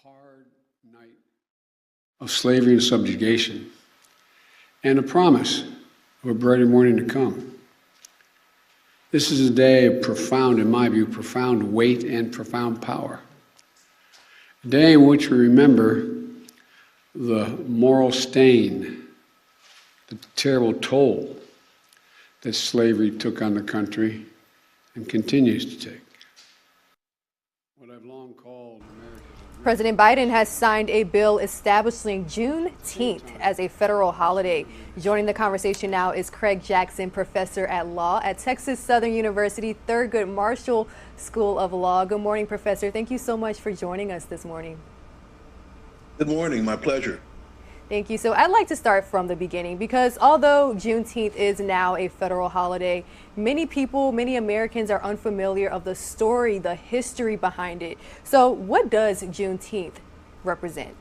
hard night of slavery and subjugation, and a promise of a brighter morning to come. This is a day of profound, in my view, profound weight and profound power. A day in which we remember the moral stain, the terrible toll that slavery took on the country and continues to take. What I've long called America's... President Biden has signed a bill establishing Juneteenth as a federal holiday. Joining the conversation now is Craig Jackson, professor at law at Texas Southern University Thurgood Marshall School of Law. Good morning, Professor. Thank you so much for joining us this morning. Good morning. My pleasure. Thank you. So I'd like to start from the beginning because although Juneteenth is now a federal holiday, many people, many Americans are unfamiliar of the story, the history behind it. So what does Juneteenth represent?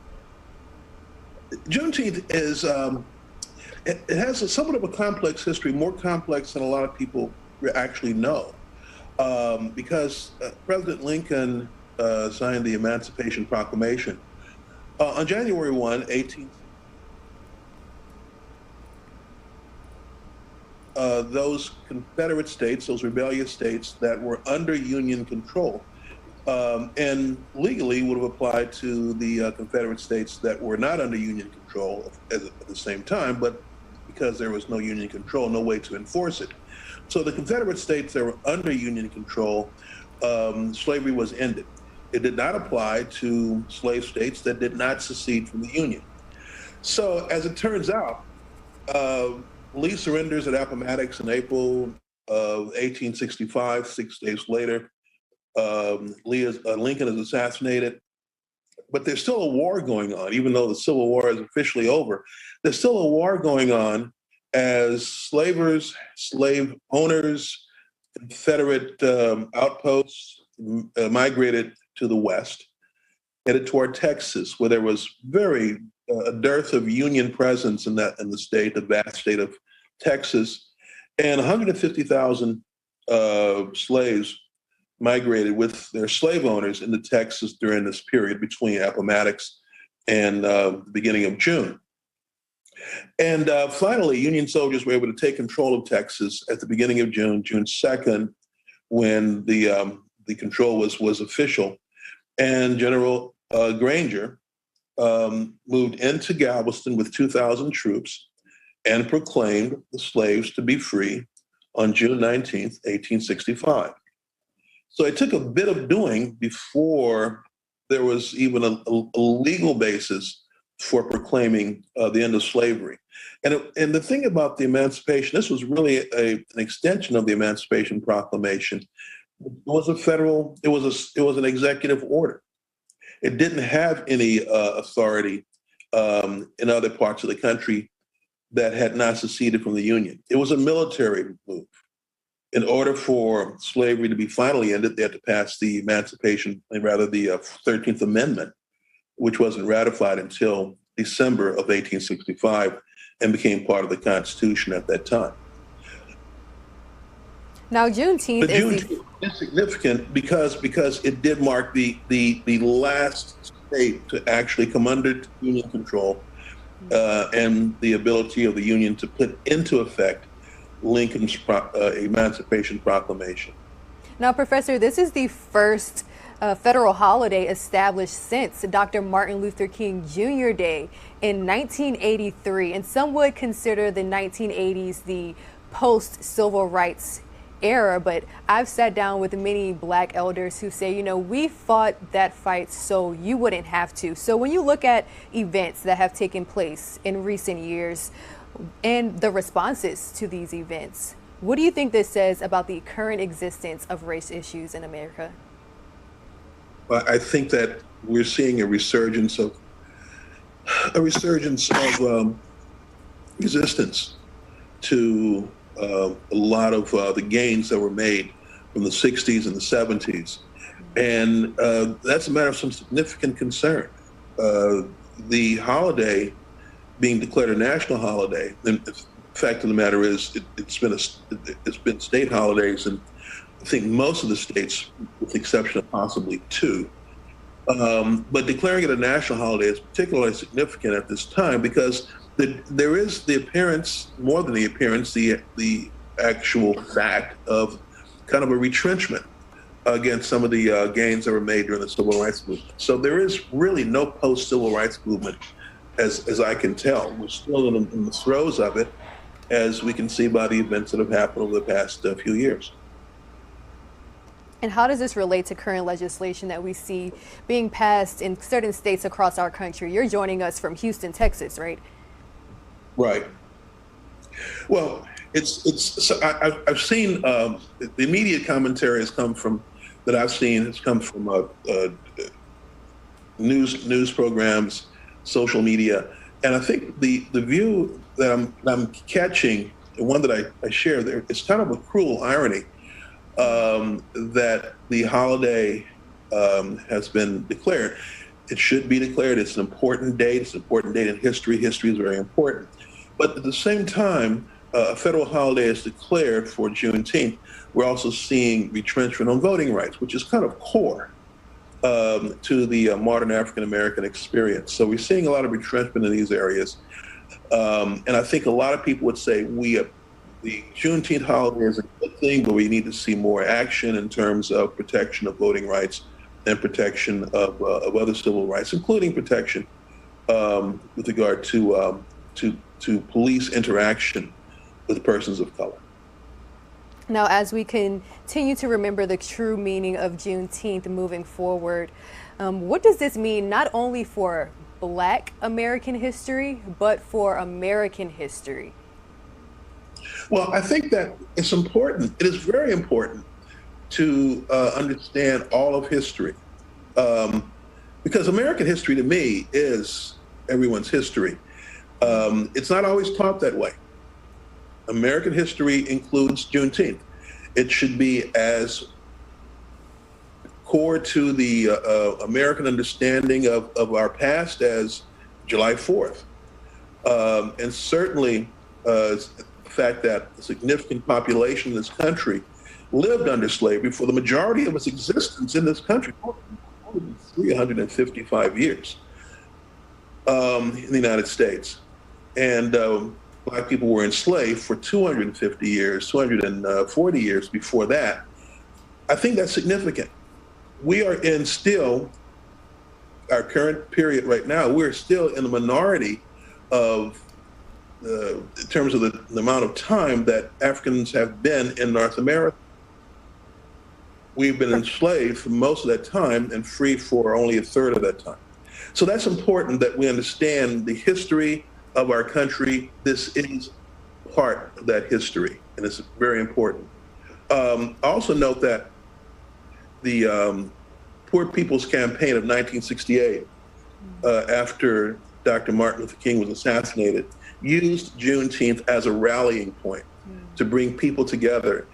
Juneteenth is, it has somewhat of a complex history, more complex than a lot of people actually know. Because President Lincoln signed the Emancipation Proclamation on January 1, 1860. Those Confederate states, those rebellious states that were under Union control, and legally would have applied to the Confederate states that were not under Union control at the same time, but because there was no Union control, no way to enforce it. So the Confederate states that were under Union control, slavery was ended. It did not apply to slave states that did not secede from the Union. So as it turns out, Lee surrenders at Appomattox in April of 1865. 6 days later, Lincoln is assassinated. But there's still a war going on, even though the Civil War is officially over. There's still a war going on as slavers, slave owners, Confederate outposts migrated to the West, headed toward Texas, where there was a dearth of Union presence in the state, the vast state of Texas, and 150,000 slaves migrated with their slave owners into Texas during this period between Appomattox and the beginning of June. And finally, Union soldiers were able to take control of Texas at the beginning of June, June 2nd, when the control was official, and General Granger moved into Galveston with 2,000 troops and proclaimed the slaves to be free on June 19th, 1865. So it took a bit of doing before there was even a legal basis for proclaiming the end of slavery. And the thing about the emancipation, this was really an extension of the Emancipation Proclamation. It was an executive order. It didn't have any authority in other parts of the country that had not seceded from the Union. It was a military move. In order for slavery to be finally ended, they had to pass the Emancipation, and rather the 13th Amendment, which wasn't ratified until December of 1865 and became part of the Constitution at that time. Now, Juneteenth is significant because it did mark the last state to actually come under Union control and the ability of the Union to put into effect Lincoln's Emancipation Proclamation. Now, Professor, this is the first federal holiday established since Dr. Martin Luther King Jr. Day in 1983, and some would consider the 1980s the post-civil rights era, but I've sat down with many Black elders who say, we fought that fight so you wouldn't have to. So when you look at events that have taken place in recent years and the responses to these events, what do you think this says about the current existence of race issues in America? Well, I think that we're seeing a resurgence of resistance to a lot of the gains that were made from the 60s and the 70s. And that's a matter of some significant concern. The holiday being declared a national holiday, and the fact of the matter is it's been state holidays in I think most of the states, with the exception of possibly two, But declaring it a national holiday is particularly significant at this time because there is the appearance, more than the appearance, the actual fact of kind of a retrenchment against some of the gains that were made during the civil rights movement. So there is really no post-civil rights movement, as I can tell. We're still in the throes of it, as we can see by the events that have happened over the past few years. And how does this relate to current legislation that we see being passed in certain states across our country? You're joining us from Houston, Texas, right? Right. Well, I've seen the immediate commentary has come from news programs, social media, and I think the view that I'm catching, the one that I share there, it's kind of a cruel irony that the holiday has been declared. It should be declared. It's an important date. It's an important date in history. History is very important. But at the same time, a federal holiday is declared for Juneteenth. We're also seeing retrenchment on voting rights, which is kind of core to the modern African American experience. So we're seeing a lot of retrenchment in these areas. And I think a lot of people would say the Juneteenth holiday is a good thing, but we need to see more action in terms of protection of voting rights and protection of other civil rights, including protection with regard to police interaction with persons of color. Now, as we continue to remember the true meaning of Juneteenth moving forward, what does this mean not only for Black American history, but for American history? Well, I think that it's important. It is very important to understand all of history, because American history to me is everyone's history. It's not always taught that way. American history includes Juneteenth. It should be as core to the American understanding of our past as July 4th. And certainly the fact that a significant population in this country lived under slavery for the majority of its existence in this country, more than 355 years in the United States. And Black people were enslaved for 250 years, 240 years before that. I think that's significant. We are in still, our current period right now, we're still in the minority of, in terms of the amount of time that Africans have been in North America. We've been enslaved for most of that time and free for only a third of that time. So that's important that we understand the history of our country. This is part of that history, and it's very important. Also note that the Poor People's Campaign of 1968, after Dr. Martin Luther King was assassinated, used Juneteenth as a rallying point to bring people together.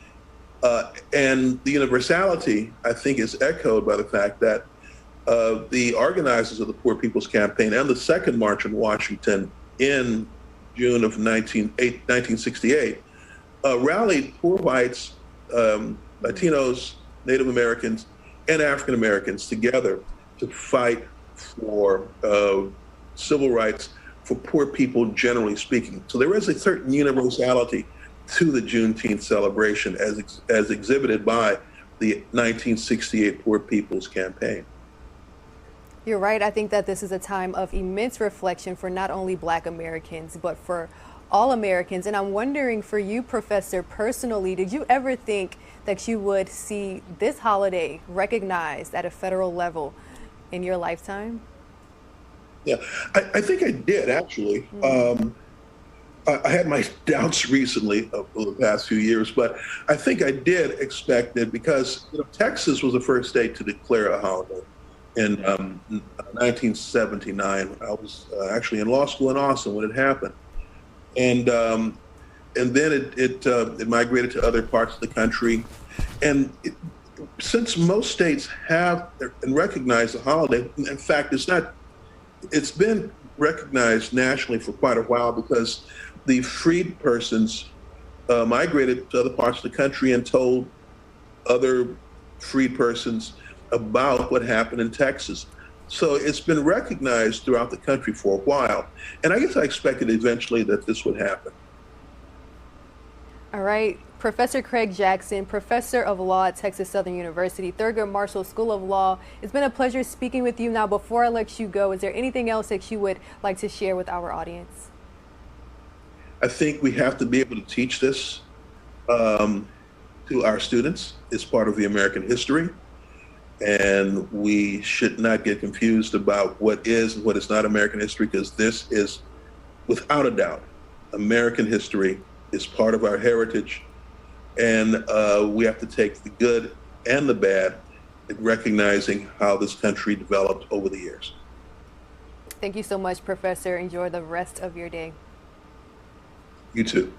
And the universality, I think, is echoed by the fact that the organizers of the Poor People's Campaign and the Second March in Washington in June of 1968 rallied poor whites, Latinos, Native Americans, and African Americans together to fight for civil rights for poor people, generally speaking. So there is a certain universality to the Juneteenth celebration as exhibited by the 1968 Poor People's Campaign. You're right. I think that this is a time of immense reflection for not only Black Americans, but for all Americans. And I'm wondering for you, Professor, personally, did you ever think that you would see this holiday recognized at a federal level in your lifetime? Yeah, I think I did, actually. I had my doubts recently over the past few years, but I think I did expect it because Texas was the first state to declare a holiday in 1979. I was actually in law school in Austin when it happened. And then it migrated to other parts of the country. And since most states have and recognize the holiday, in fact, it's been recognized nationally for quite a while because the freed persons migrated to other parts of the country and told other freed persons about what happened in Texas. So it's been recognized throughout the country for a while. And I guess I expected eventually that this would happen. All right. Professor Craig Jackson, Professor of Law at Texas Southern University, Thurgood Marshall School of Law. It's been a pleasure speaking with you. Now, before I let you go, is there anything else that you would like to share with our audience? I think we have to be able to teach this to our students. It's part of the American history. And we should not get confused about what is and what is not American history, because this is, without a doubt, American history. Is part of our heritage. And we have to take the good and the bad in recognizing how this country developed over the years. Thank you so much, Professor. Enjoy the rest of your day. You too.